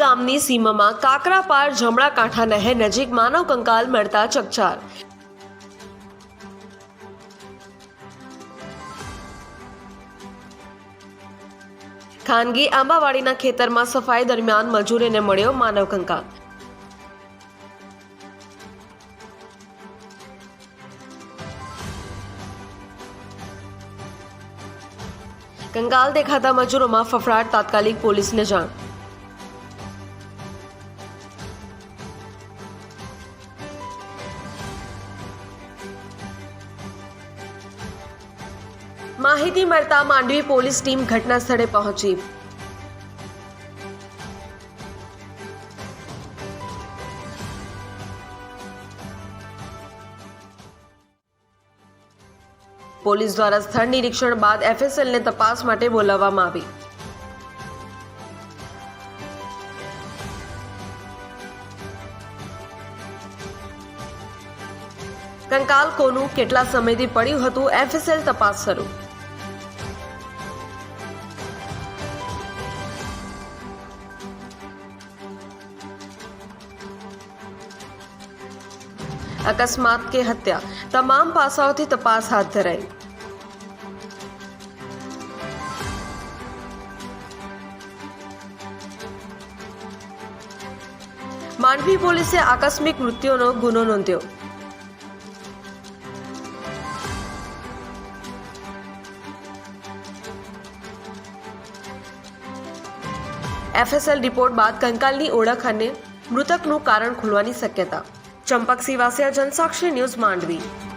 ગામની સીમામાં કાકરાપાર જમણા કાંઠા નહેર નજીક માનવ કંકાલ મળતા ચકચાર। ખાનગી આંબાવાડીના ખેતરમાં સફાઈ દરમિયાન મજૂરોને મળ્યો માનવ કંકાલ। કંકાલ દેખાતા મજૂરોમાં ફફડાટ, તાત્કાલિક પોલીસને જાણ। માહિતી મળતા માંડવી પોલીસ ટીમ ઘટના સ્થળે પહોંચી। પોલીસ દ્વારા સ્થળ નિરીક્ષણ બાદ એફએસએલને તપાસ માટે બોલાવવામાં આવી। કંકાલ કોનું, કેટલા સમયથી પડ્યું હતું, એફએસએલ તપાસ શરૂ। અકસ્માત કે હત્યા, તમામ પાસાઓથી તપાસ હાથ ધરાઈ। માંડવી પોલીસે આકસ્મિક મૃત્યુનો ગુનો નોંધ્યો। એફએસએલ રિપોર્ટ બાદ કંકાલની ઓળખ અને મૃતકનું કારણ ખુલવાની શક્યતા। ચંપક સિવાસિયા, જનસાક્ષી ન્યૂઝ, માંડવી।